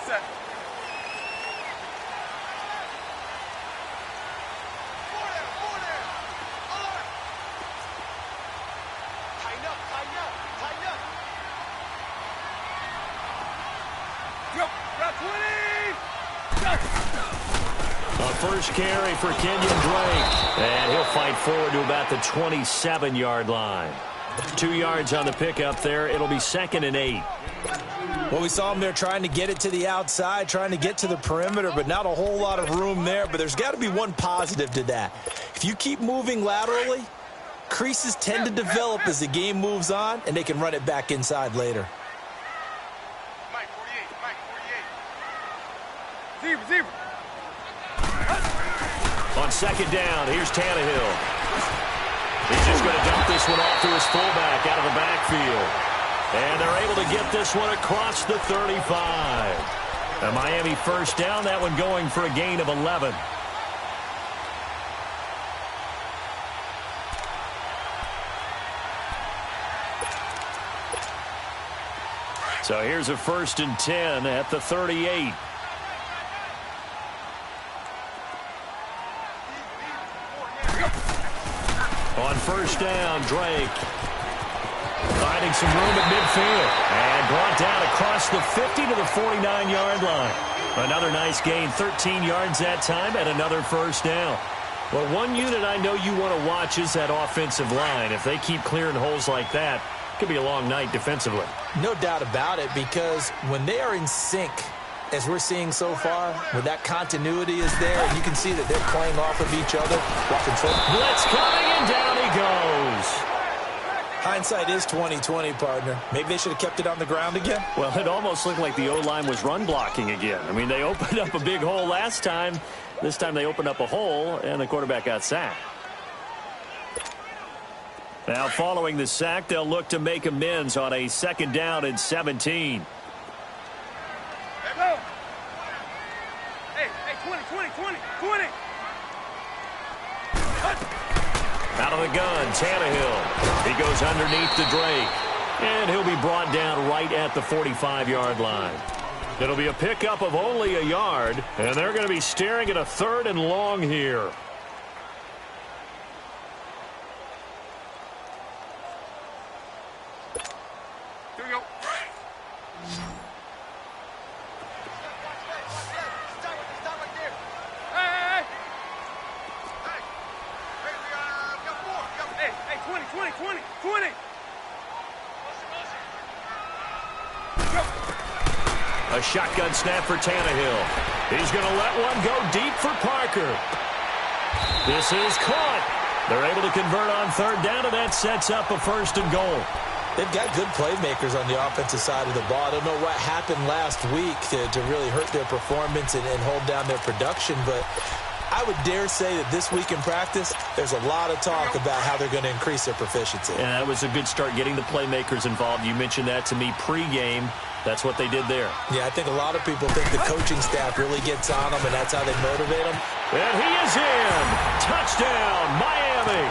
A first carry for Kenyon Drake. And he'll fight forward to about the 27-yard line. 2 yards on the pickup there. It'll be 2nd and 8. Well, we saw him there trying to get it to the outside, trying to get to the perimeter, but not a whole lot of room there. But there's got to be one positive to that. If you keep moving laterally, creases tend to develop as the game moves on, and they can run it back inside later. On 2nd down, here's Tannehill. He's just going to dump this one off to his fullback out of the backfield. And they're able to get this one across the 35. A Miami first down, that one going for a gain of 11. So here's a 1st and 10 at the 38. On 1st down, Drake finding some room at midfield and brought down across the 50 to the 49-yard line. Another nice gain, 13 yards that time, and another 1st down. Well, one unit I know you want to watch is that offensive line. If they keep clearing holes like that, it could be a long night defensively. No doubt about it, because when they are in sync, as we're seeing so far, when that continuity is there, and you can see that they're playing off of each other. Blitz coming, and down he goes. Hindsight is 20/20, partner. Maybe they should have kept it on the ground again. Well, it almost looked like the O-line was run blocking again. I mean, they opened up a big hole last time. This time they opened up a hole, and the quarterback got sacked. Now, following the sack, they'll look to make amends on a 2nd down and 17. Out of the gun, Tannehill. He goes underneath to Drake. And he'll be brought down right at the 45-yard line. It'll be a pickup of only a yard, and they're going to be staring at a 3rd and long here. Here we go. A shotgun snap for Tannehill. He's going to let one go deep for Parker. This is caught. They're able to convert on 3rd down, and that sets up a 1st and goal. They've got good playmakers on the offensive side of the ball. I don't know what happened last week to really hurt their performance and hold down their production, but I would dare say that this week in practice, there's a lot of talk about how they're going to increase their proficiency. Yeah, that was a good start getting the playmakers involved. You mentioned that to me pregame. That's what they did there. Yeah, I think a lot of people think the coaching staff really gets on them, and that's how they motivate them. And he is in. Touchdown, Miami.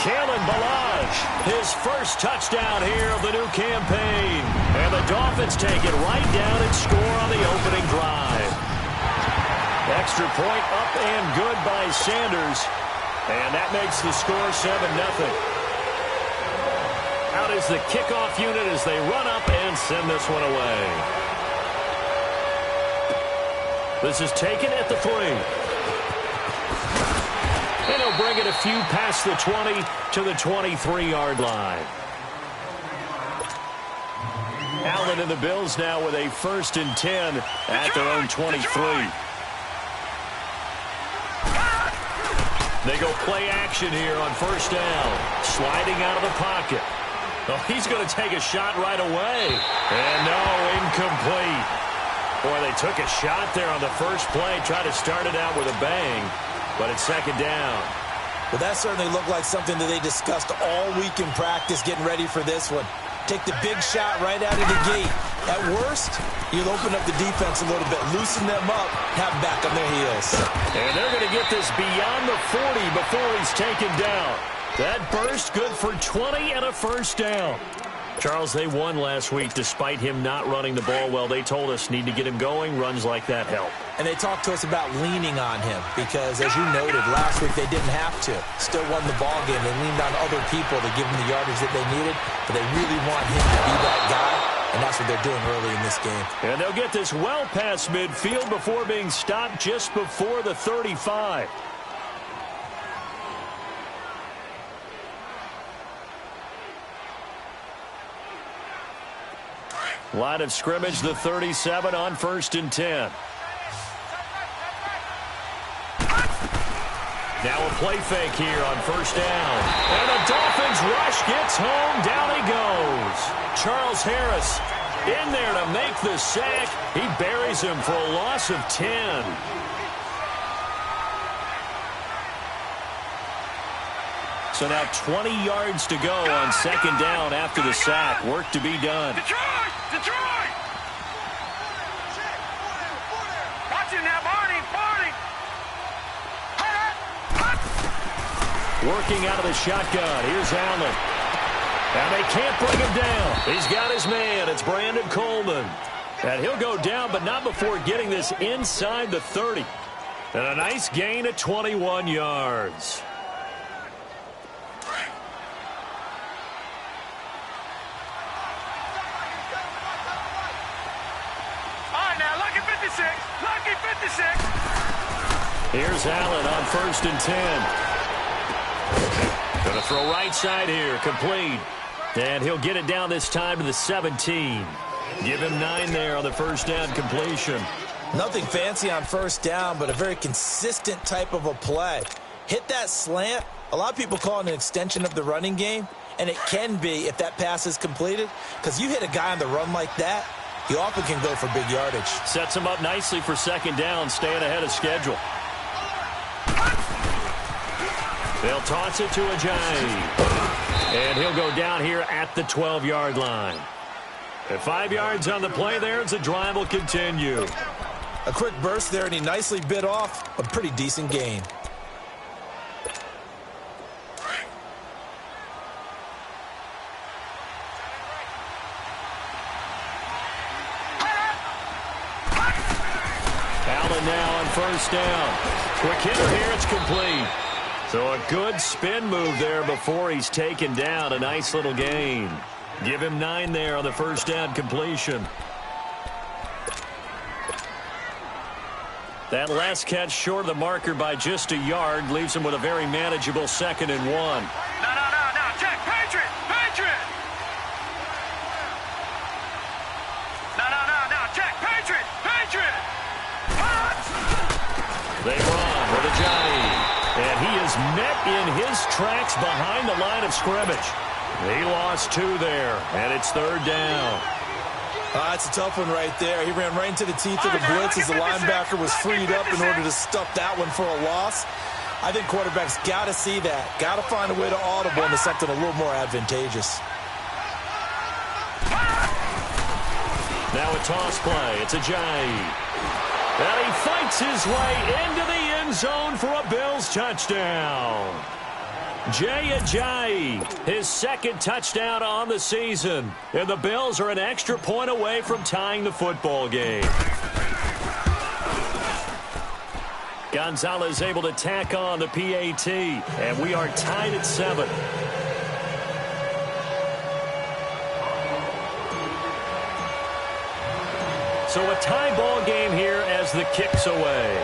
Kalen Ballage, his first touchdown here of the new campaign. And the Dolphins take it right down and score on the opening drive. Extra point up and good by Sanders. And that makes the score 7-0. Out is the kickoff unit as they run up and send this one away. This is taken at the 3. And he'll bring it a few past the 20 to the 23-yard line. Allen and the Bills now with a 1st and 10 at their own 23. They go play action here on 1st down. Sliding out of the pocket. Oh, he's going to take a shot right away. And no, incomplete. Boy, they took a shot there on the first play. Tried to start it out with a bang. But it's 2nd down. Well, that certainly looked like something that they discussed all week in practice, getting ready for this one. Take the big shot right out of the gate. At worst, you'll open up the defense a little bit, loosen them up, have them back on their heels. And they're going to get this beyond the 40 before he's taken down. That burst good for 20 and a 1st down. Charles, they won last week despite him not running the ball well. They told us need to get him going. Runs like that help. And they talked to us about leaning on him because, as you noted, last week they didn't have to. Still won the ball game. They leaned on other people to give them the yardage that they needed, but they really want him to be that guy, and that's what they're doing early in this game. And they'll get this well past midfield before being stopped just before the 35. Line of scrimmage, the 37 on 1st and 10. Now a play fake here on 1st down. And the Dolphins rush gets home. Down he goes. Charles Harris in there to make the sack. He buries him for a loss of 10. So now 20 yards to go on 2nd down after the sack. Work to be done. Detroit! Watch it now, Barney! Working out of the shotgun. Here's Allen. And they can't bring him down. He's got his man. It's Brandon Coleman. And he'll go down, but not before getting this inside the 30. And a nice gain of 21 yards. Lucky 56. Here's Allen on 1st and 10. Going to throw right side here. Complete. And he'll get it down this time to the 17. Give him 9 there on the 1st down completion. Nothing fancy on 1st down, but a very consistent type of a play. Hit that slant. A lot of people call it an extension of the running game, and it can be if that pass is completed, because you hit a guy on the run like that, he often can go for big yardage. Sets him up nicely for 2nd down, staying ahead of schedule. They'll toss it to Ajayi. And he'll go down here at the 12-yard line. At 5 yards on the play there, as the drive will continue. A quick burst there, and he nicely bit off a pretty decent gain. Now on 1st down. Quick hitter here, it's complete. So a good spin move there before he's taken down. A nice little gain. Give him 9 there on the 1st down completion. That last catch short of the marker by just a yard leaves him with a very manageable 2nd and 1. No, check, Patriot! No, check, Patriot! They run with Ajayi. And he is met in his tracks behind the line of scrimmage. He lost 2 there, and it's 3rd down. That's a tough one right there. He ran right into the teeth of the blitz as the linebacker was freed up in order to stuff that one for a loss. I think quarterbacks got to see that. Got to find a way to audible into something a little more advantageous. Now a toss play. It's Ajayi. And he fights his way into the end zone for a Bills touchdown. Jay Ajayi, his 2nd touchdown on the season. And the Bills are an extra point away from tying the football game. Gonzalez able to tack on the PAT. And we are tied at 7. So a tie ball game here as the kick's away.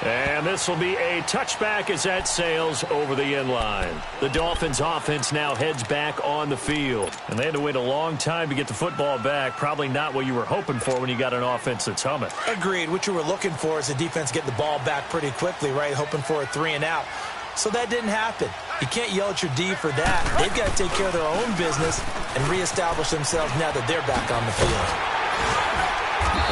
And this will be a touchback as that sails over the end line. The Dolphins offense now heads back on the field. And they had to wait a long time to get the football back. Probably not what you were hoping for when you got an offense that's humming. Agreed. What you were looking for is the defense getting the ball back pretty quickly, right? Hoping for a 3 and out. So that didn't happen. You can't yell at your D for that. They've got to take care of their own business and reestablish themselves now that they're back on the field.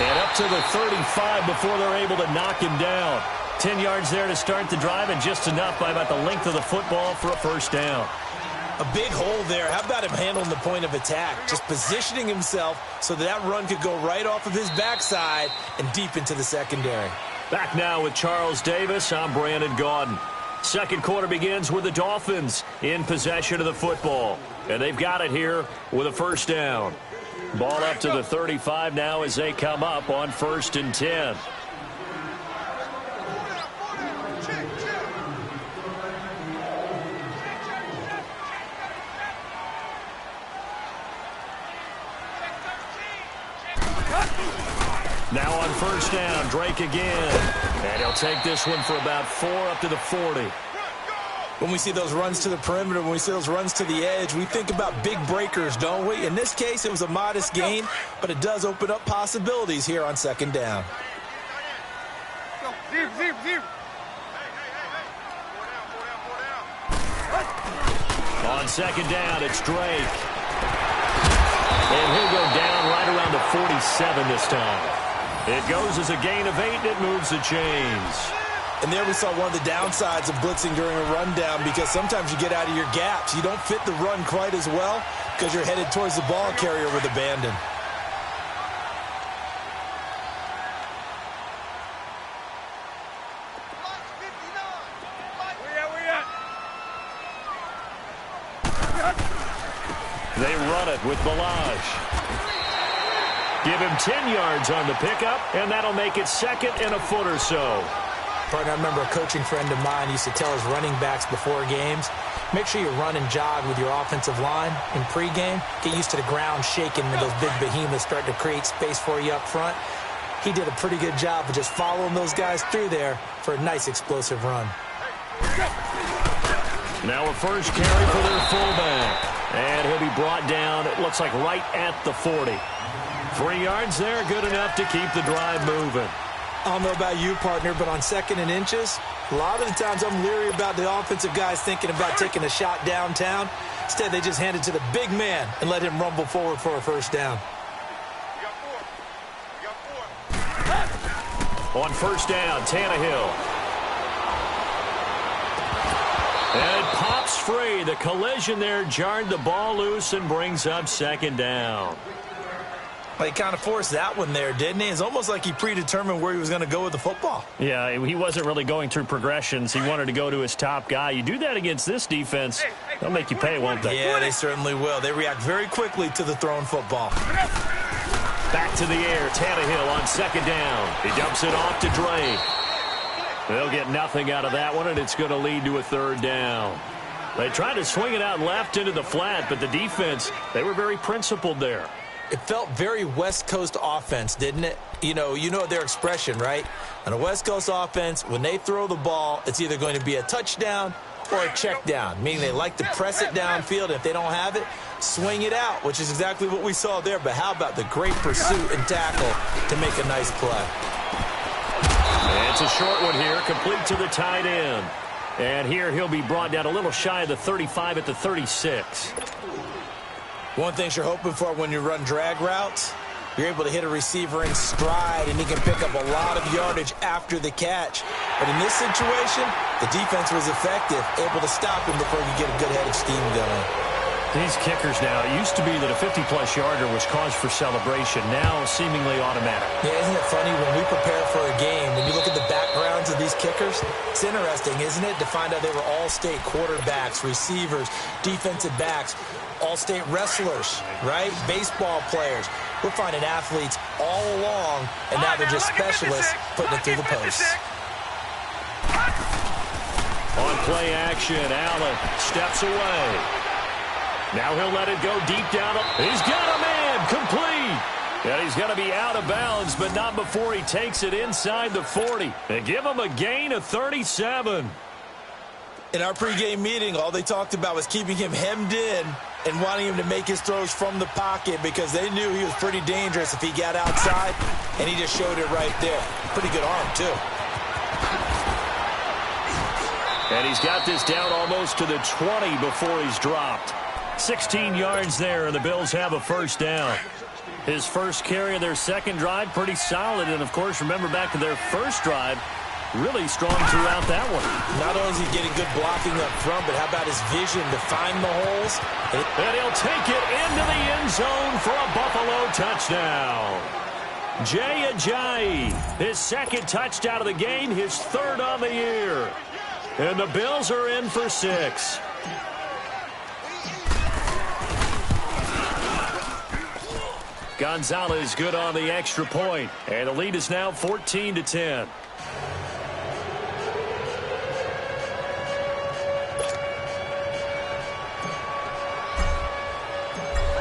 And up to the 35 before they're able to knock him down. 10 yards there to start the drive, and just enough by about the length of the football for a 1st down. A big hole there. How about him handling the point of attack? Just positioning himself so that run could go right off of his backside and deep into the secondary. Back now with Charles Davis. I'm Brandon Gaudin. Second quarter begins with the Dolphins in possession of the football. And they've got it here with a first down. Ball up to the 35 now as they come up on 1st and 10. Now on first down, Drake again. And he'll take this one for about 4 up to the 40. When we see those runs to the perimeter, when we see those runs to the edge, we think about big breakers, don't we? In this case, it was a modest gain, but it does open up possibilities here on 2nd down. On 2nd down, it's Drake. And he'll go down right around the 47 this time. It goes as a gain of 8, and it moves the chains. And there we saw one of the downsides of blitzing during a rundown, because sometimes you get out of your gaps. You don't fit the run quite as well because you're headed towards the ball carrier with abandon. They run it with Balaj. Give him 10 yards on the pickup, and that'll make it 2nd and a foot or so. Partner, I remember a coaching friend of mine used to tell his running backs before games, make sure you run and jog with your offensive line in pregame. Get used to the ground shaking when those big behemoths start to create space for you up front. He did a pretty good job of just following those guys through there for a nice explosive run. Now a first carry for their fullback. And he'll be brought down, it looks like right at the 40. 3 yards there, good enough to keep the drive moving. I don't know about you, partner, but on 2nd and inches, a lot of the times I'm leery about the offensive guys thinking about taking a shot downtown. Instead, they just hand it to the big man and let him rumble forward for a first down. On first down, Tannehill. And it pops free. The collision there jarred the ball loose and brings up 2nd down. Well, he kind of forced that one there, didn't he? It's almost like he predetermined where he was going to go with the football. Yeah, he wasn't really going through progressions. He wanted to go to his top guy. You do that against this defense, they'll make you pay, won't they? Yeah, they certainly will. They react very quickly to the thrown football. Back to the air, Tannehill on 2nd down. He dumps it off to Drake. They'll get nothing out of that one, and it's going to lead to a 3rd down. They tried to swing it out left into the flat, but the defense, they were very principled there. It felt very West Coast offense, didn't it? You know their expression, right? On a West Coast offense, when they throw the ball, it's either going to be a touchdown or a check down, meaning they like to press it downfield. If they don't have it, swing it out, which is exactly what we saw there. But how about the great pursuit and tackle to make a nice play? And it's a short one here, complete to the tight end. And here he'll be brought down a little shy of the 35 at the 36. One thing you're hoping for when you run drag routes, you're able to hit a receiver in stride, and he can pick up a lot of yardage after the catch. But in this situation, the defense was effective, able to stop him before he could get a good head of steam going. These kickers now, it used to be that a 50-plus yarder was cause for celebration. Now seemingly automatic. Yeah, isn't it funny when we prepare for a game, when you look at the backgrounds of these kickers, it's interesting, isn't it, to find out they were all-state quarterbacks, receivers, defensive backs, all-state wrestlers, right? Baseball players. We're finding athletes all along, and now they're just specialists putting it through the posts. On play action, Allen steps away. Now he'll let it go deep down. He's got a man, complete. And he's going to be out of bounds, but not before he takes it inside the 40. And give him a gain of 37. In our pregame meeting, all they talked about was keeping him hemmed in and wanting him to make his throws from the pocket because they knew he was pretty dangerous if he got outside, and he just showed it right there. Pretty good arm, too. And he's got this down almost to the 20 before he's dropped. 16 yards there, and the Bills have a first down. His first carry of their second drive, pretty solid. And, of course, remember back to their first drive, really strong throughout that one. Not only is he getting good blocking up front, but how about his vision to find the holes? And he'll take it into the end zone for a Buffalo touchdown. Jay Ajayi, his second touchdown of the game, his third on the year. And the Bills are in for 6. Gonzalez good on the extra point, and the lead is now 14-10.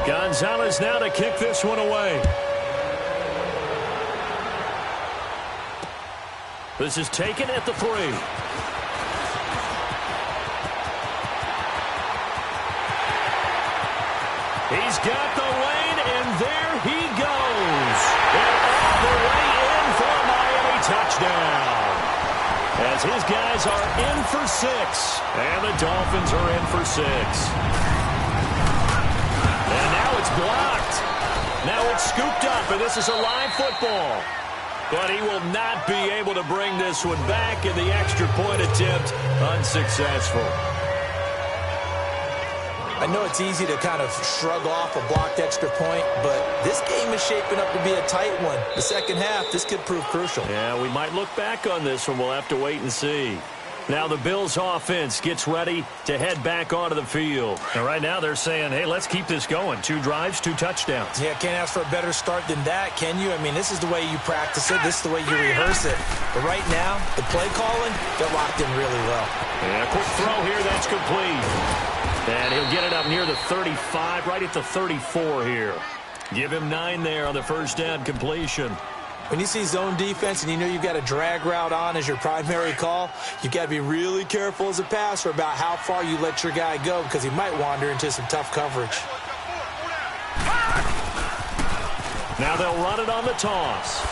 Gonzalez now to kick this one away. This is taken at the 3. He's got the lane, and there he goes. And all the way in for a Miami touchdown. As his guys are in for 6, and the Dolphins are in for 6. And now it's blocked. Now it's scooped up, and this is a live football. But he will not be able to bring this one back, and the extra point attempt unsuccessful. I know it's easy to kind of shrug off a blocked extra point, but this game is shaping up to be a tight one. The second half, this could prove crucial. Yeah, we might look back on this one. We'll have to wait and see. Now the Bills offense gets ready to head back onto the field. And right now they're saying, hey, let's keep this going. 2 drives, 2 touchdowns. Yeah, can't ask for a better start than that, can you? I mean, this is the way you practice it. This is the way you rehearse it. But right now, the play calling, they're locked in really well. And a quick throw here, that's complete. And he'll get it up near the 35, right at the 34 here. Give him 9 there on the first down completion. When you see zone defense and you know you've got a drag route on as your primary call, you've got to be really careful as a passer about how far you let your guy go because he might wander into some tough coverage. Now they'll run it on the toss.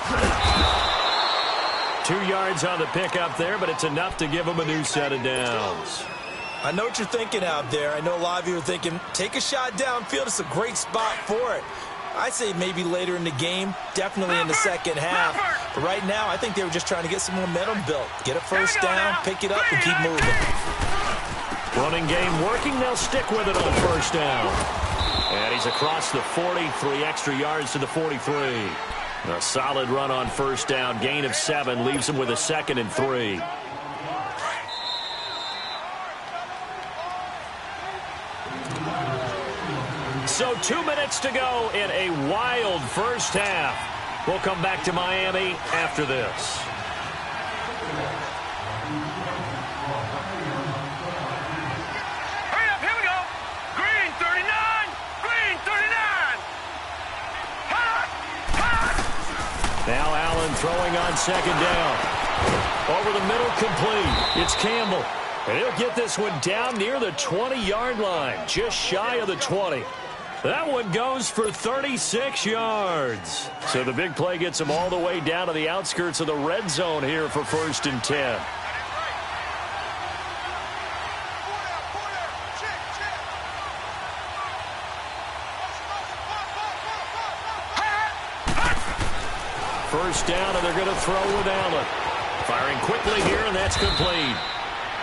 2 yards on the pickup there, but it's enough to give him a new set of downs. I know what you're thinking out there. I know a lot of you are thinking, take a shot downfield. It's a great spot for it. I'd say maybe later in the game, definitely in the second half. But right now, I think they were just trying to get some momentum built. Get a first down, pick it up, and keep moving. Running game working. They'll stick with it on first down. And he's across the 40, 3 extra yards to the 43. A solid run on first down. Gain of 7 leaves him with a 2nd and 3. So 2 minutes to go in a wild first half. We'll come back to Miami after this. Hurry up, here we go. Green 39, green 39. Hot, hot. Now Allen throwing on second down. Over the middle, complete. It's Campbell. And he'll get this one down near the 20-yard line, just shy of the 20. That one goes for 36 yards. So the big play gets him all the way down to the outskirts of the red zone here for 1st and 10. First down, and they're going to throw with Allen. Firing quickly here, and that's complete.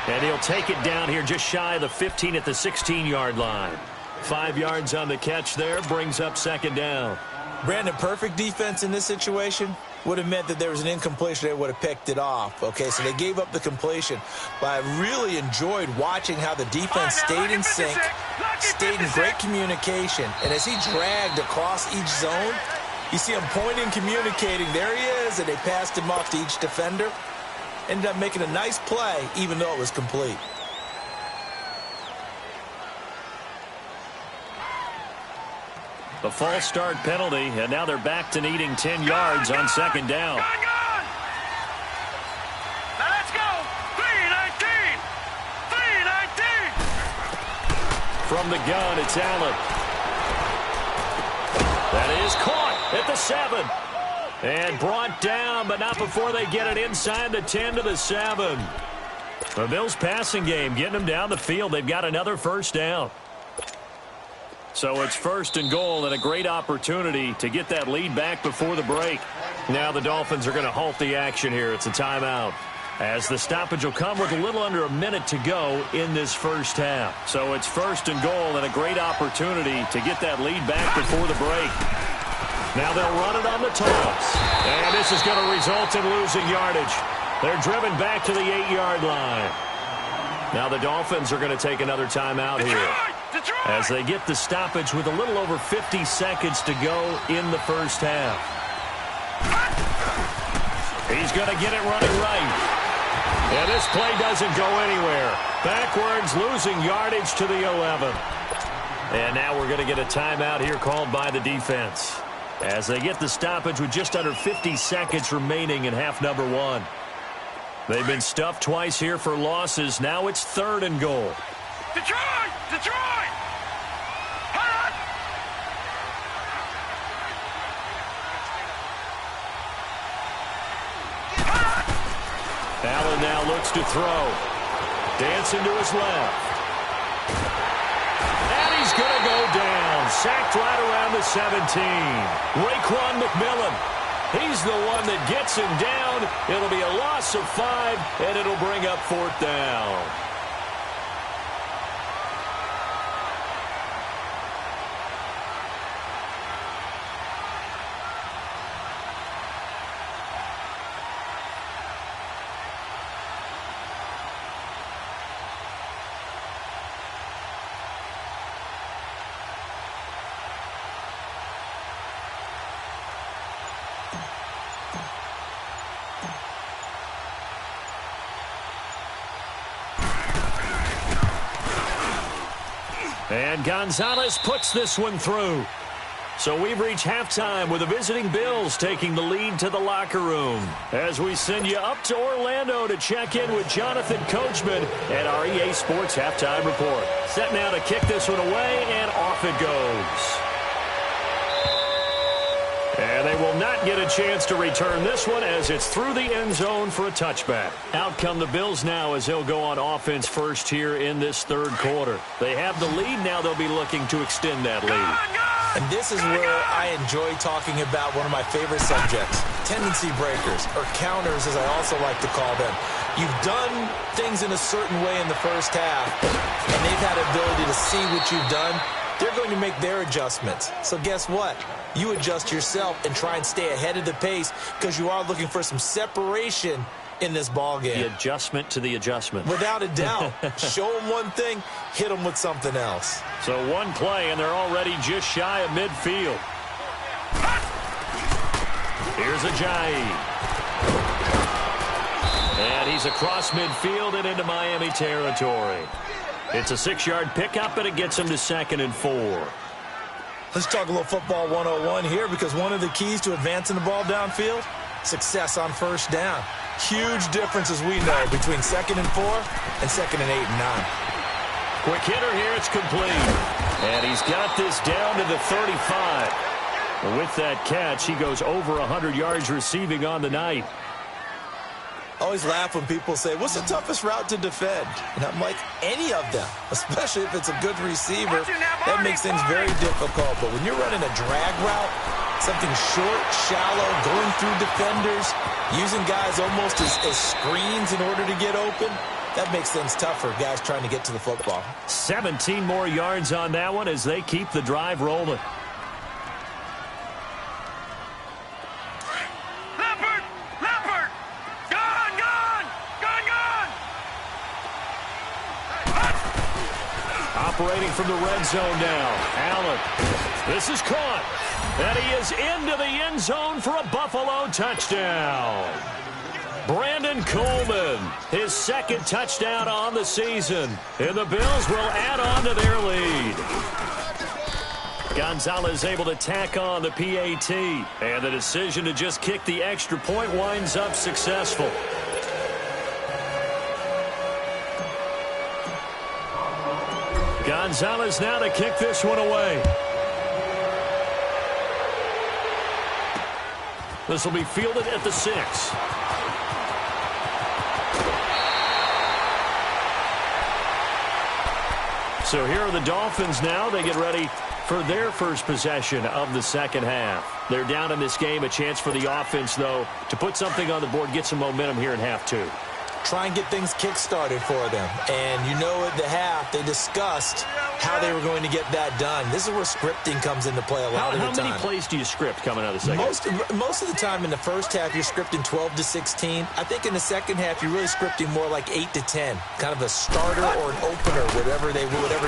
And he'll take it down here just shy of the 15 at the 16-yard line. 5 yards on the catch there, brings up second down. Brandon, perfect defense in this situation would have meant that there was an incompletion. They would have picked it off. Okay, so they gave up the completion. But I really enjoyed watching how the defense stayed in sync, stayed in great communication. And as he dragged across each zone, you see him pointing, communicating. There he is, and they passed him off to each defender. Ended up making a nice play, even though it was complete. A false start penalty, and now they're back to needing 10 yards on second down. Gone. Now let's go. 319. 319. From the gun, it's Allen. That is caught at the 7. And brought down, but not before they get it inside the 10 to the 7. The Bills passing game getting them down the field. They've got another first down. So it's 1st and goal, and a great opportunity to get that lead back before the break. Now the Dolphins are going to halt the action here. It's a timeout, as the stoppage will come with a little under a minute to go in this first half. So it's 1st and goal, and a great opportunity to get that lead back before the break. Now they'll run it on the toss. And this is going to result in losing yardage. They're driven back to the 8-yard line. Now the Dolphins are going to take another timeout here as they get the stoppage with a little over 50 seconds to go in the first half. He's going to get it running right. And this play doesn't go anywhere. Backwards, losing yardage to the 11. And now we're going to get a timeout here called by the defense as they get the stoppage with just under 50 seconds remaining in half number one. They've been stuffed twice here for losses. Now it's 3rd and goal. Detroit! Detroit! Hot! Allen now looks to throw. Dancing to his left. And he's going to go down. Sacked right around the 17. Raekwon McMillan. He's the one that gets him down. It'll be a loss of 5, and it'll bring up 4th down. And Gonzalez puts this one through. So we've reached halftime with the visiting Bills taking the lead to the locker room. As we send you up to Orlando to check in with Jonathan Coachman at our EA Sports Halftime Report. Set now to kick this one away, and off it goes. And they will not get a chance to return this one as it's through the end zone for a touchback. Out come the Bills now as they'll go on offense first here in this 3rd quarter. They have the lead. Now they'll be looking to extend that lead. And this is where I enjoy talking about one of my favorite subjects, tendency breakers, or counters as I also like to call them. You've done things in a certain way in the first half, and they've had the ability to see what you've done. They're going to make their adjustments. So guess what? You adjust yourself and try and stay ahead of the pace because you are looking for some separation in this ball game. The adjustment to the adjustment. Without a doubt. Show them one thing, hit them with something else. So one play, and they're already just shy of midfield. Here's Ajayi. And he's across midfield and into Miami territory. It's a 6-yard pickup, and it gets him to 2nd and 4. Let's talk a little football 101 here because one of the keys to advancing the ball downfield, success on first down. Huge difference, as we know, between 2nd and 4 and 2nd and 8 and 9. Quick hitter here, it's complete. And he's got this down to the 35. With that catch, he goes over 100 yards receiving on the night. I always laugh when people say, what's the toughest route to defend? And I'm like, any of them, especially if it's a good receiver. That makes things very difficult. But when you're running a drag route, something short, shallow, going through defenders, using guys almost as screens in order to get open, that makes things tough for guys trying to get to the football. 17 more yards on that one as they keep the drive rolling. Operating from the red zone now. Allen. This is caught. And he is into the end zone for a Buffalo touchdown. Brandon Coleman, his 2nd touchdown on the season. And the Bills will add on to their lead. Gonzalez able to tack on the PAT. And the decision to just kick the extra point winds up successful. Gonzalez now to kick this one away. This will be fielded at the 6. So here are the Dolphins now. They get ready for their first possession of the second half. They're down in this game. A chance for the offense, though, to put something on the board, get some momentum here in half 2. try and get things kick-started for them. And you know at the half, they discussed how they were going to get that done. This is where scripting comes into play a lot of the time. How many plays do you script coming out of the second? Most of the time in the first half, you're scripting 12 to 16. I think in the second half, you're really scripting more like 8 to 10. Kind of a starter or an opener, whatever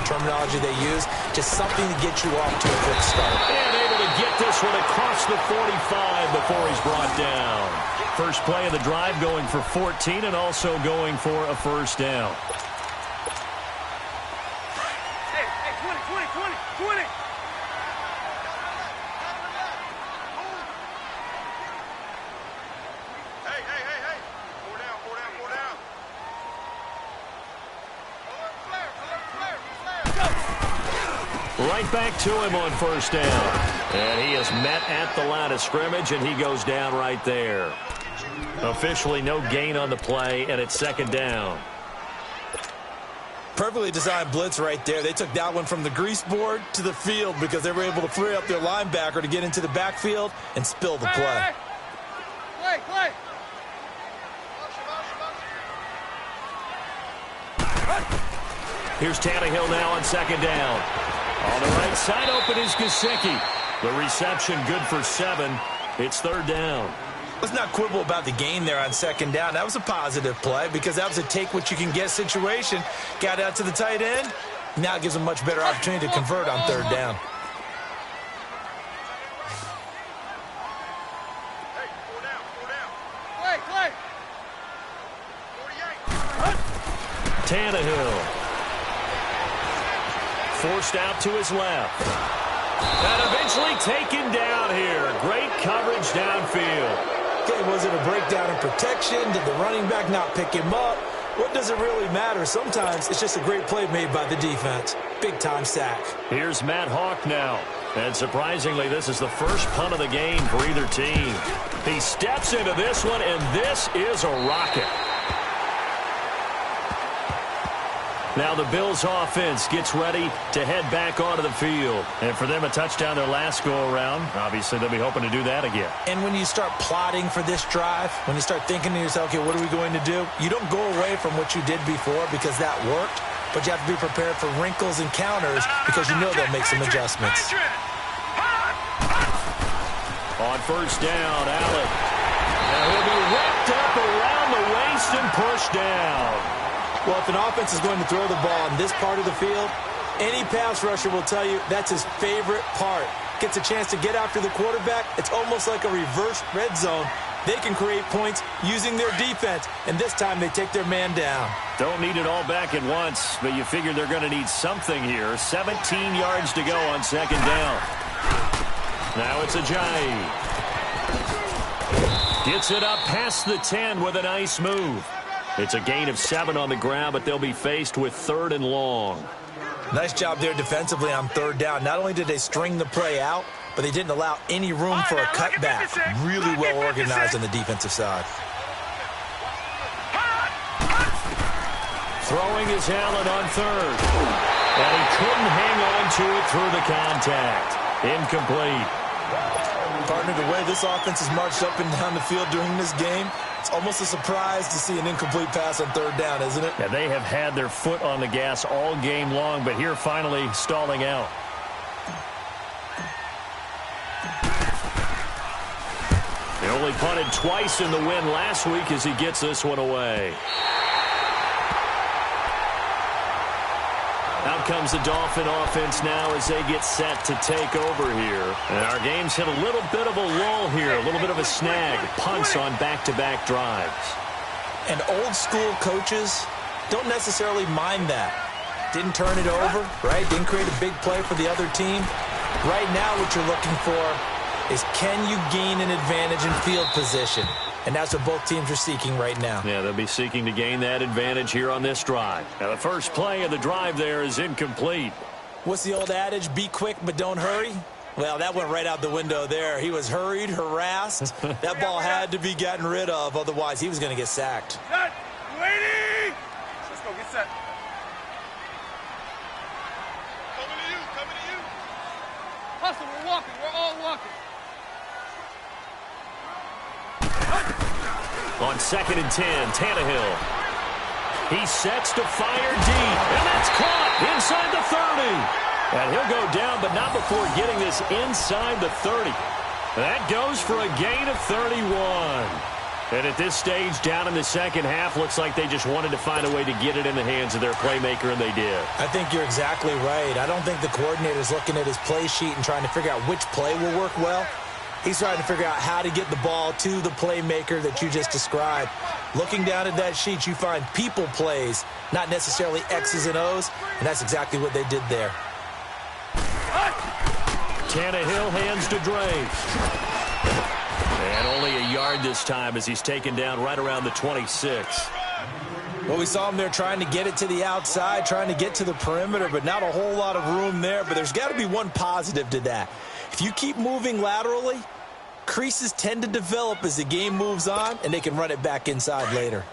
terminology they use. Just something to get you off to a quick start. And able to get this one across the 45 before he's brought down. First play of the drive going for 14 and also going for a first down. Hey, 20. Hey. Four down. Right back to him on first down. And he is met at the line of scrimmage, and he goes down right there. Officially no gain on the play, and it's second down. Perfectly designed blitz right there. They took that one from the grease board to the field because they were able to free up their linebacker to get into the backfield and spill the play. Play. Here's Tannehill now on second down. On the right side open is Gesicki. The reception good for 7. It's third down. Let's not quibble about the gain there on second down. That was a positive play because that was a take-what-you-can-get situation. Got out to the tight end. Now it gives them a much better opportunity to convert on third down. Hey, four down. Play. 48. Tannehill. Forced out to his left. And eventually taken down here. Great coverage downfield. Okay, was it a breakdown in protection? Did the running back not pick him up? What does it really matter? Sometimes it's just a great play made by the defense. Big-time sack. Here's Matt Hawk now. And surprisingly, this is the first punt of the game for either team. He steps into this one, and this is a rocket. Now the Bills offense gets ready to head back onto the field. And for them, a touchdown their last go-around. Obviously, they'll be hoping to do that again. And when you start plotting for this drive, when you start thinking to yourself, okay, what are we going to do? You don't go away from what you did before because that worked, but you have to be prepared for wrinkles and counters because you know they'll make some adjustments. On first down, Allen. And he'll be wrapped up around the waist and pushed down. Well, if an offense is going to throw the ball in this part of the field, any pass rusher will tell you that's his favorite part. Gets a chance to get after the quarterback. It's almost like a reverse red zone. They can create points using their defense, and this time they take their man down. Don't need it all back at once, but you figure they're going to need something here. 17 yards to go on second down. Now it's Ajayi. Gets it up past the 10 with a nice move. It's a gain of 7 on the ground, but they'll be faced with third and long. Nice job there defensively on third down. Not only did they string the play out, but they didn't allow any room for a cutback. Really well organized on the defensive side. Throwing is Allen on third. And he couldn't hang on to it through the contact. Incomplete. Partner, the way this offense has marched up and down the field during this game, it's almost a surprise to see an incomplete pass on third down, isn't it? Yeah, they have had their foot on the gas all game long, but here finally stalling out. They only punted twice in the win last week as he gets this one away. Out comes the Dolphin offense now as they get set to take over here. And our game's hit a little bit of a lull here, a little bit of a snag. Punts on back-to-back drives. And old-school coaches don't necessarily mind that. Didn't turn it over, right? Didn't create a big play for the other team. Right now what you're looking for is can you gain an advantage in field position? And that's what both teams are seeking right now. Yeah, they'll be seeking to gain that advantage here on this drive. Now, the first play of the drive there is incomplete. What's the old adage? Be quick, but don't hurry? Well, that went right out the window there. He was hurried, harassed. That ball had to be gotten rid of. Otherwise, he was going to get sacked. Set. Waiting. Let's go. Get set. Coming to you. Hustle, we're walking. We're all walking. On 2nd and 10, Tannehill. He sets to fire deep, and that's caught inside the 30. And he'll go down, but not before getting this inside the 30. That goes for a gain of 31. And at this stage, down in the second half, looks like they just wanted to find a way to get it in the hands of their playmaker, and they did. I think you're exactly right. I don't think the coordinator's looking at his play sheet and trying to figure out which play will work well. He's trying to figure out how to get the ball to the playmaker that you just described. Looking down at that sheet, you find people plays, not necessarily X's and O's, and that's exactly what they did there. Tannehill hands to Drake. And only a yard this time as he's taken down right around the 26. Well, we saw him there trying to get it to the outside, trying to get to the perimeter, but not a whole lot of room there. But there's got to be one positive to that. If you keep moving laterally, creases tend to develop as the game moves on, and they can run it back inside later.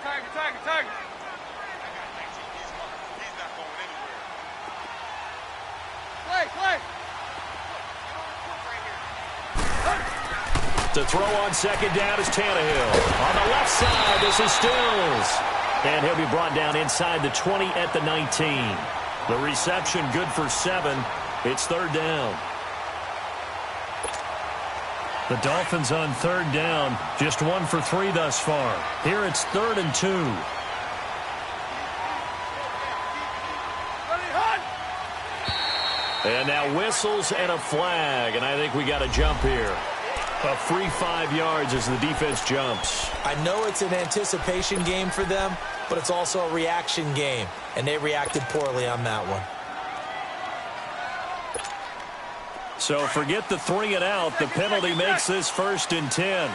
Tiger. Play. To throw on second down is Tannehill. On the left side, this is Stills. And he'll be brought down inside the 20 at the 19. The reception good for 7. It's third down. The Dolphins on third down, just 1 for 3 thus far. Here it's 3rd and 2. And now whistles and a flag, and I think we got a jump here. A free 5 yards as the defense jumps. I know it's an anticipation game for them, but it's also a reaction game, and they reacted poorly on that one. So forget the 3 and out. The penalty makes this 1st and 10.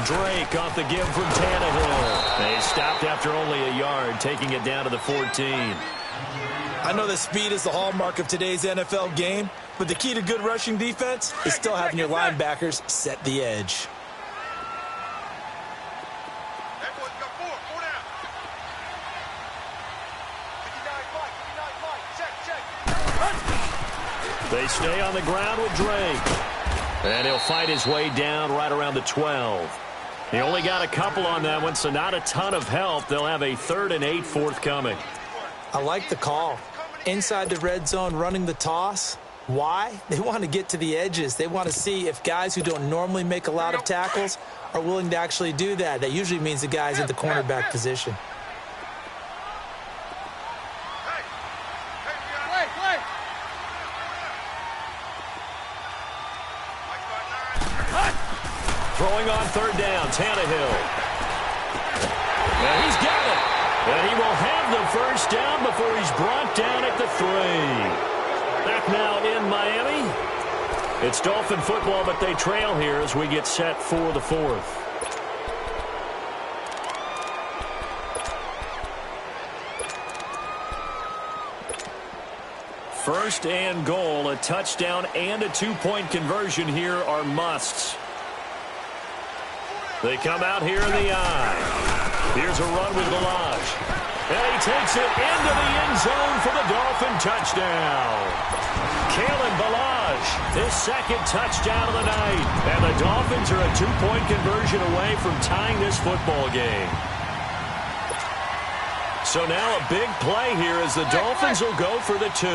Drake off the give from Tannehill. They stopped after only a yard, taking it down to the 14. I know that speed is the hallmark of today's NFL game, but the key to good rushing defense is still having your linebackers set the edge. They stay on the ground with Drake. And he'll fight his way down right around the 12. He only got a couple on that one, so not a ton of help. They'll have a 3rd and 8 forthcoming. I like the call. Inside the red zone, running the toss. Why? They want to get to the edges. They want to see if guys who don't normally make a lot of tackles are willing to actually do that. That usually means the guys at the cornerback position. Throwing on third down, Tannehill. And he's got it. And he will have the first down before he's brought down at the 3. Back now in Miami. It's Dolphin football, but they trail here as we get set for the 4th. First and goal, a touchdown and a 2-point conversion here are musts. They come out here in the eye. Here's a run with Balaj. And he takes it into the end zone for the Dolphin touchdown. Kalen Balaj, his 2nd touchdown of the night. And the Dolphins are a 2-point conversion away from tying this football game. So now a big play here as the Dolphins will go for the 2.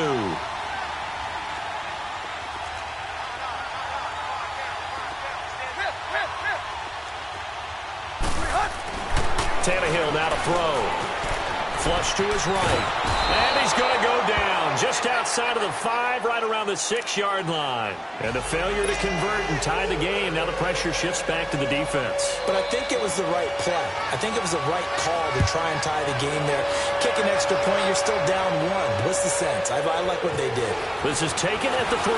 Tannehill now to throw. Flush to his right. And he's going to go down just outside of the 5, right around the 6-yard line. And a failure to convert and tie the game. Now the pressure shifts back to the defense. But I think it was the right play. I think it was the right call to try and tie the game there. Kick an extra point, you're still down 1. What's the sense? I like what they did. This is taken at the 3.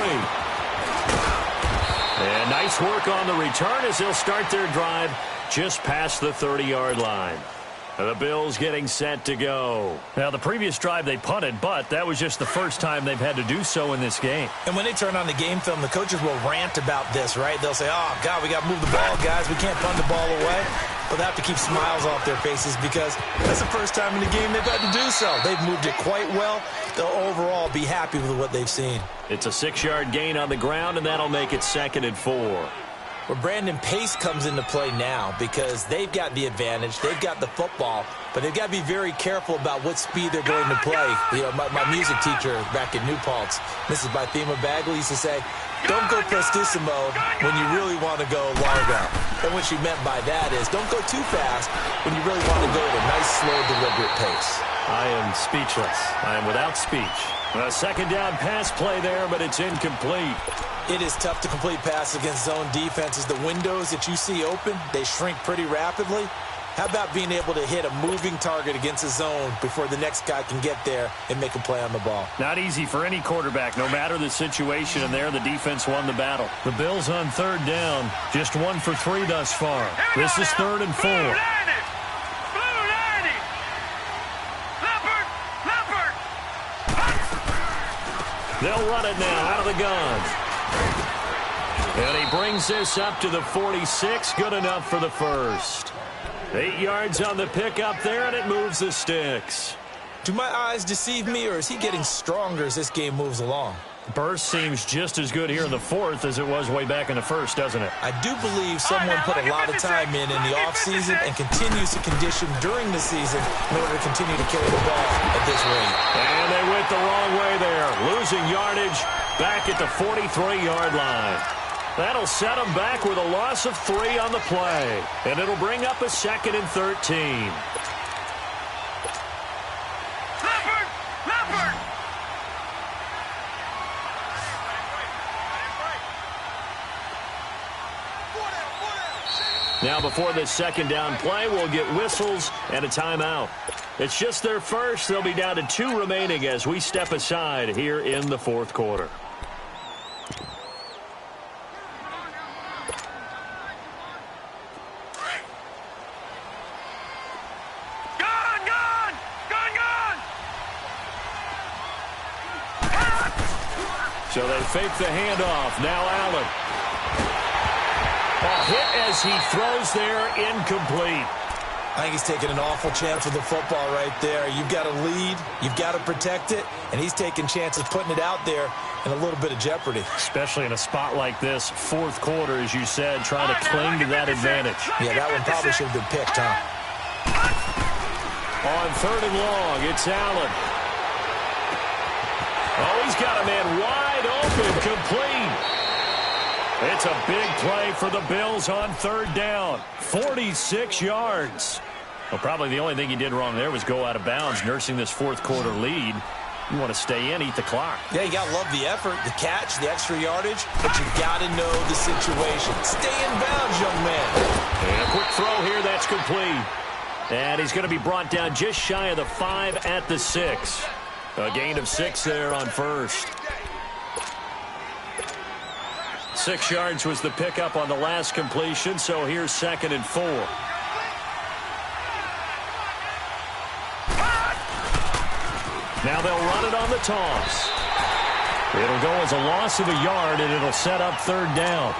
And nice work on the return as they'll start their drive just past the 30-yard line. The Bills getting set to go. Now, the previous drive they punted, but that was just the first time they've had to do so in this game. And when they turn on the game film, the coaches will rant about this, right? They'll say, oh, God, we got to move the ball, guys. We can't punt the ball away. But they have to keep smiles off their faces because that's the first time in the game they've had to do so. They've moved it quite well. They'll overall be happy with what they've seen. It's a 6-yard gain on the ground, and that'll make it 2nd and 4. Where Brandon Pace comes into play now because they've got the advantage, they've got the football, but they've got to be very careful about what speed they're going to play. You know, my music teacher back in New Paltz, Mrs. Bythema Bagley, used to say, don't go prestissimo when you really want to go largo. And what she meant by that is don't go too fast when you really want to go at a nice, slow, deliberate pace. I am speechless. I am without speech. A 2nd down pass play there, but it's incomplete. It is tough to complete pass against zone defenses. The windows that you see open, they shrink pretty rapidly. How about being able to hit a moving target against a zone before the next guy can get there and make a play on the ball? Not easy for any quarterback, no matter the situation, and there the defense won the battle. The Bills on 3rd down, just 1 for 3 thus far. This is 3rd and 4. They'll run it now out of the gun. And he brings this up to the 46. Good enough for the first. 8 yards on the pickup there, and it moves the sticks. Do my eyes deceive me, or is he getting stronger as this game moves along? Burst seems just as good here in the 4th as it was way back in the 1st, doesn't it? I do believe someone put a lot of time in the offseason and continues to condition during the season in order to continue to carry the ball at this rate. And they went the wrong way there, losing yardage back at the 43-yard line. That'll set them back with a loss of 3 on the play. And it'll bring up a 2nd and 13. Now before this 2nd down play, we'll get whistles and a timeout. It's just their first. They'll be down to 2 remaining as we step aside here in the 4th quarter. So they fake the handoff. Now Allen. A hit as he throws there, incomplete. I think he's taking an awful chance with the football right there. You've got to lead, you've got to protect it, and he's taking chances putting it out there in a little bit of jeopardy. Especially in a spot like this, 4th quarter, as you said, trying to cling to that advantage. Yeah, that one probably should have been picked, huh? On 3rd and long, it's Allen. Oh, he's got a man wide open, complete. It's a big play for the Bills on 3rd down. 46 yards. Well, probably the only thing he did wrong there was go out of bounds, nursing this 4th quarter lead. You want to stay in, eat the clock. Yeah, you got to love the effort, the catch, the extra yardage, but you got to know the situation. Stay in bounds, young man. And a quick throw here, that's complete. And he's going to be brought down just shy of the 5 at the 6. A gain of 6 there on 1st. 6 yards was the pickup on the last completion, so here's 2nd and 4. Now they'll run it on the toss. It'll go as a loss of a yard, and it'll set up 3rd down.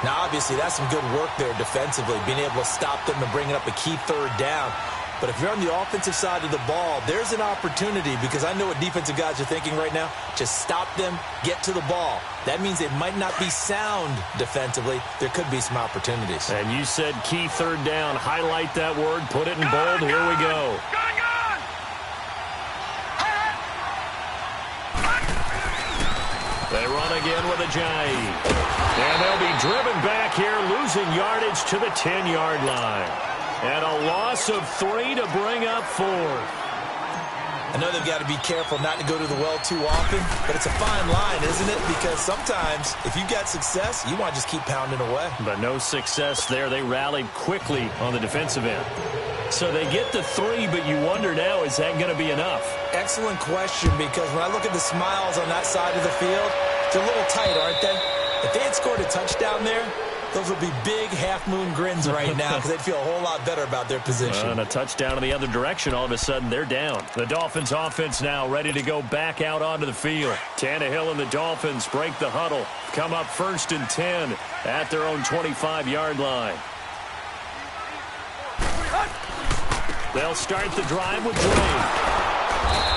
Now, obviously, that's some good work there defensively, being able to stop them and bringing up a key 3rd down. But if you're on the offensive side of the ball, there's an opportunity, because I know what defensive guys are thinking right now. Just stop them, get to the ball. That means they might not be sound defensively. There could be some opportunities. And you said key 3rd down. Highlight that word. Put it in bold. Here we go. They run again with a jive. And they'll be driven back here, losing yardage to the 10-yard line. And a loss of 3 to bring up 4th. I know they've got to be careful not to go to the well too often, but it's a fine line, isn't it? Because sometimes, if you've got success, you want to just keep pounding away. But no success there. They rallied quickly on the defensive end. So they get the 3, but you wonder now, is that going to be enough? Excellent question, because when I look at the smiles on that side of the field, they're a little tight, aren't they? If they had scored a touchdown there, those would be big half-moon grins right now because they'd feel a whole lot better about their position. And a touchdown in the other direction, all of a sudden, they're down. The Dolphins offense now ready to go back out onto the field. Tannehill and the Dolphins break the huddle. Come up 1st and 10 at their own 25-yard line. They'll start the drive with Drake.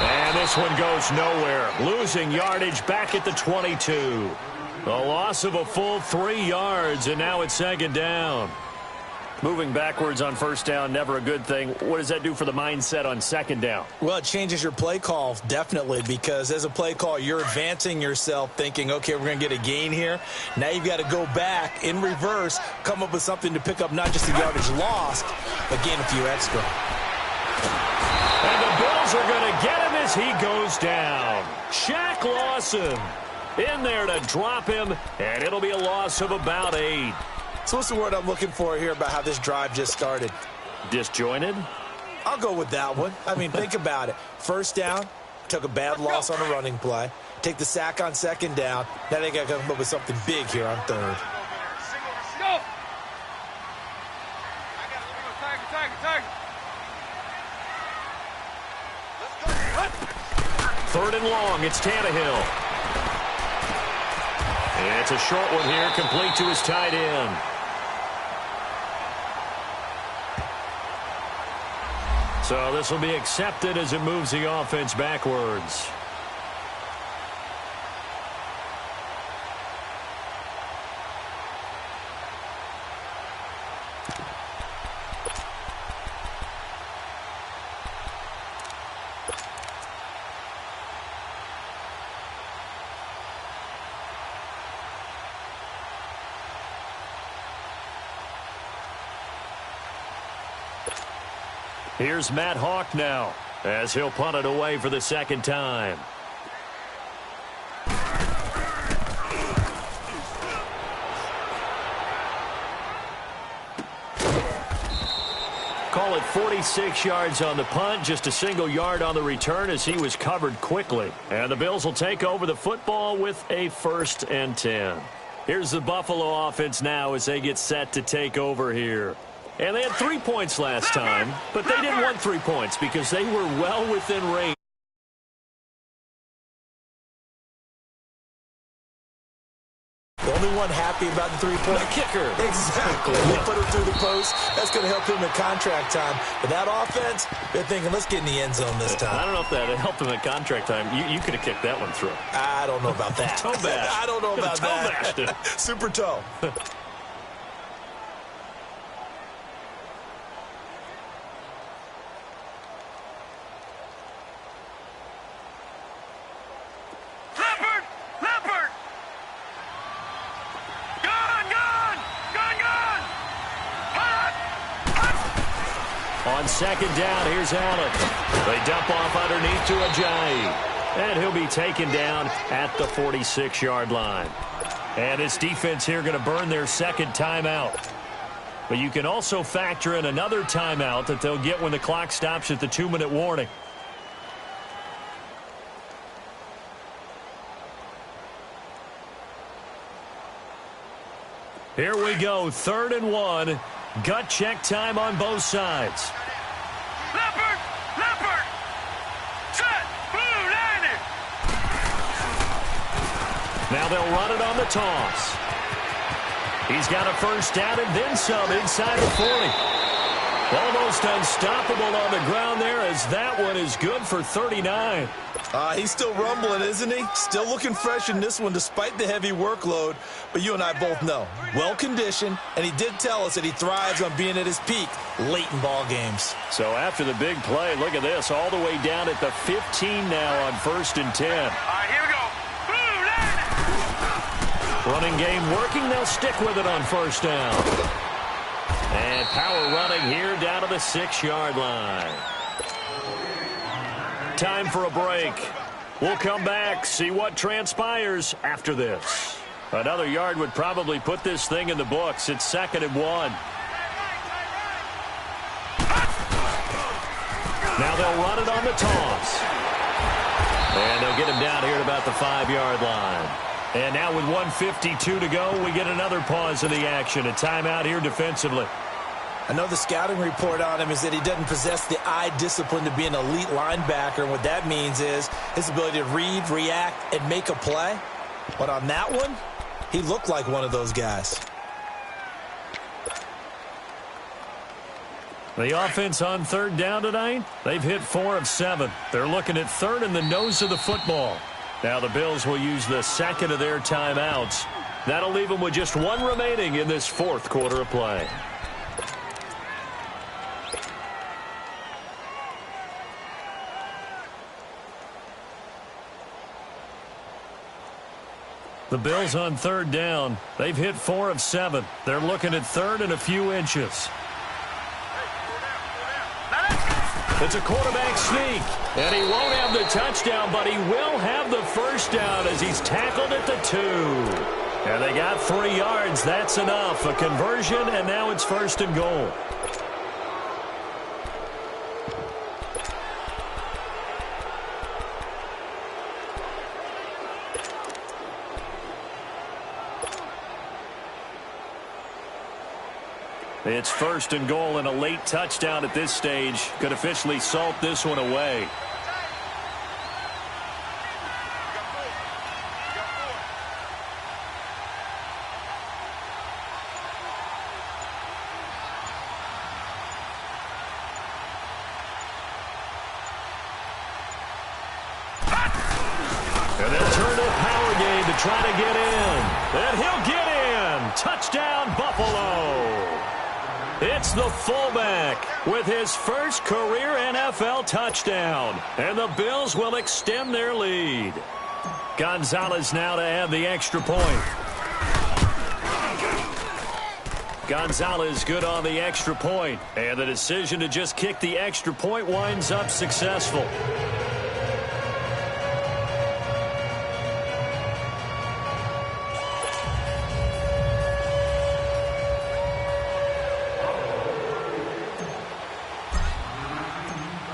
And this one goes nowhere. Losing yardage back at the 22. A loss of a full 3 yards, and now it's second down. Moving backwards on first down, never a good thing. What does that do for the mindset on second down? Well, it changes your play call, definitely, because as a play call, you're advancing yourself thinking, okay, we're going to get a gain here. Now you've got to go back in reverse, come up with something to pick up not just the yardage lost, but gain a few extra. And the Bills are going to get him as he goes down. Shaq Lawson in there to drop him, and it'll be a loss of about 8. So what's the word I'm looking for here about how this drive just started? Disjointed? I'll go with that one. I mean, think about it. First down, took a bad loss on a running play. Take the sack on second down. Now they got to come up with something big here on third. Go! Third and long, it's Tannehill. It's a short one here, complete to his tight end. So this will be accepted as it moves the offense backwards. Here's Matt Hawk now, as he'll punt it away for the second time. Call it 46 yards on the punt, just a single yard on the return as he was covered quickly. And the Bills will take over the football with a 1st and 10. Here's the Buffalo offense now as they get set to take over here. And they had 3 points last time, but they didn't want 3 points because they were well within range. The only one happy about the three-point kicker. Exactly. They put him through the post. That's going to help him in contract time. But that offense, they're thinking, let's get in the end zone this time. I don't know if that helped him in contract time. You could have kicked that one through. I don't know about that. Toe bash. I don't know about toe that. Bashed it. Super toe. On second down, here's Allen. They dump off underneath to Ajayi. And he'll be taken down at the 46-yard line. And this defense here going to burn their second timeout. But you can also factor in another timeout that they'll get when the clock stops at the 2-minute warning. Here we go, 3rd and 1. Gut check time on both sides. Leopard! Leopard! Set! Blue 90! Now they'll run it on the toss. He's got a 1st down and then some inside the 40. Almost unstoppable on the ground there as that one is good for 39. He's still rumbling, isn't he? Still looking fresh in this one despite the heavy workload. But you and I both know, well-conditioned, and he did tell us that he thrives on being at his peak late in ball games. So after the big play, look at this, all the way down at the 15 now on 1st and 10. All right, here we go. Blue 90! Running game working, they'll stick with it on 1st down. And power running here down to the 6-yard line. Time for a break. We'll come back, see what transpires after this. Another yard would probably put this thing in the books. It's 2nd and 1. Now they'll run it on the toss. And they'll get him down here at about the 5-yard line. And now with 1:52 to go, we get another pause in the action. A timeout here defensively. I know the scouting report on him is that he doesn't possess the eye discipline to be an elite linebacker. And what that means is his ability to read, react, and make a play. But on that one, he looked like one of those guys. The offense on third down tonight, they've hit 4 of 7. They're looking at third in the nose of the football. Now the Bills will use the second of their timeouts. That'll leave them with just 1 remaining in this fourth quarter of play. The Bills on third down. They've hit 4 of 7. They're looking at third and a few inches. It's a quarterback sneak, and he won't have the touchdown, but he will have the first down as he's tackled at the 2. And they got 3 yards. That's enough. A conversion, and now it's first and goal. It's first and goal, and a late touchdown at this stage could officially salt this one away. And they'll turn it power game to try to get in. And he'll get in. Touchdown, Buffalo. It's the fullback with his first career NFL touchdown. And the Bills will extend their lead. Gonzalez now to add the extra point. Gonzalez good on the extra point. And the decision to just kick the extra point winds up successful.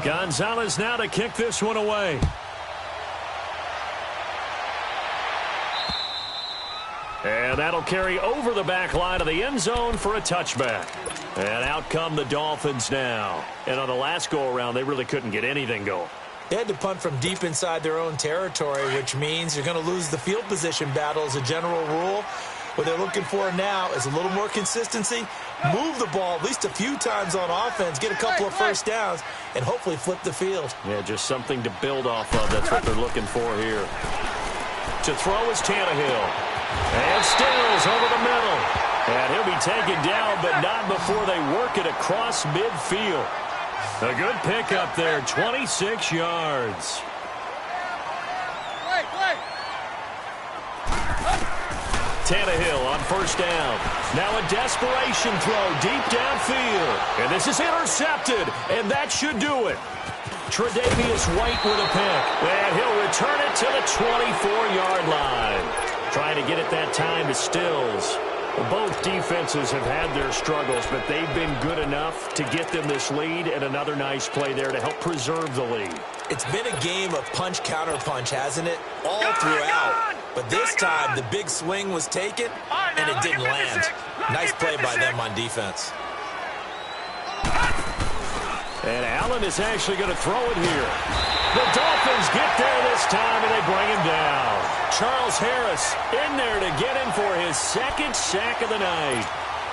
Gonzalez now to kick this one away. And that'll carry over the back line of the end zone for a touchback. And out come the Dolphins now. And on the last go-around, they really couldn't get anything going. They had to punt from deep inside their own territory, which means you're going to lose the field position battle as a general rule. What they're looking for now is a little more consistency, move the ball at least a few times on offense, get a couple of first downs, and hopefully flip the field. Yeah, just something to build off of. That's what they're looking for here. To throw is Tannehill. And Stills over the middle. And he'll be taken down, but not before they work it across midfield. A good pickup there, 26 yards. Tannehill on first down. Now a desperation throw deep downfield. And this is intercepted, and that should do it. Tre'Davious White with a pick. And he'll return it to the 24-yard line. Trying to get it that time to Stills. Both defenses have had their struggles, but they've been good enough to get them this lead, and another nice play there to help preserve the lead. It's been a game of punch-counter-punch, hasn't it? All throughout. But this time, the big swing was taken, and it didn't land. Nice play by them on defense. And Allen is actually going to throw it here. The Dolphins get there this time, and they bring him down. Charles Harris in there to get him for his second sack of the night.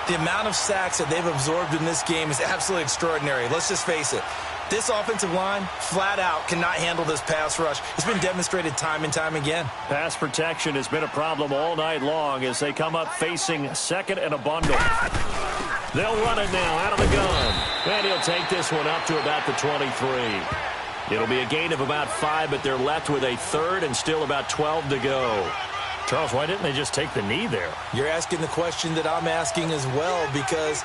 The amount of sacks that they've absorbed in this game is absolutely extraordinary. Let's just face it. This offensive line, flat out, cannot handle this pass rush. It's been demonstrated time and time again. Pass protection has been a problem all night long as they come up facing second and a bundle. They'll run it now out of the gun. And he'll take this one up to about the 23. It'll be a gain of about 5, but they're left with a third and still about 12 to go. Charles, why didn't they just take the knee there? You're asking the question that I'm asking as well, because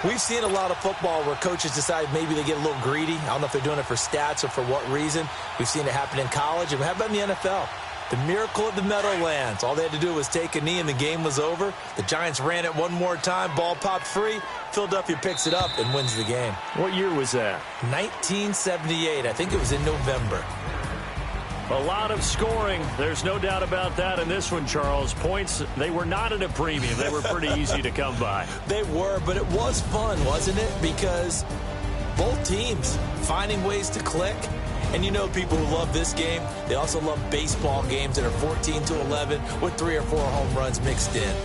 we've seen a lot of football where coaches decide maybe they get a little greedy. I don't know if they're doing it for stats or for what reason. We've seen it happen in college, and how about in the NFL? The miracle of the Meadowlands. All they had to do was take a knee, and the game was over. The Giants ran it one more time. Ball popped free. Philadelphia picks it up and wins the game. What year was that? 1978. I think it was in November. A lot of scoring. There's no doubt about that in this one, Charles. Points, they were not at a premium. They were pretty easy to come by. They were, but it was fun, wasn't it? Because both teams finding ways to click. And you know people who love this game, they also love baseball games that are 14-11 with 3 or 4 home runs mixed in.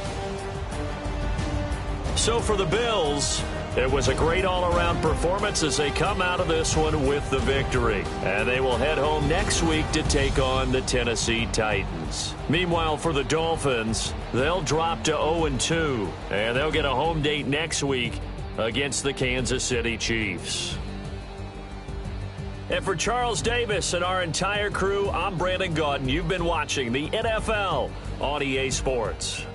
So for the Bills, It was a great all-around performance as they come out of this one with the victory. And they will head home next week to take on the Tennessee Titans. Meanwhile, for the Dolphins, they'll drop to 0-2, and they'll get a home date next week against the Kansas City Chiefs. And for Charles Davis and our entire crew, I'm Brandon Gaudin. You've been watching the NFL on EA Sports.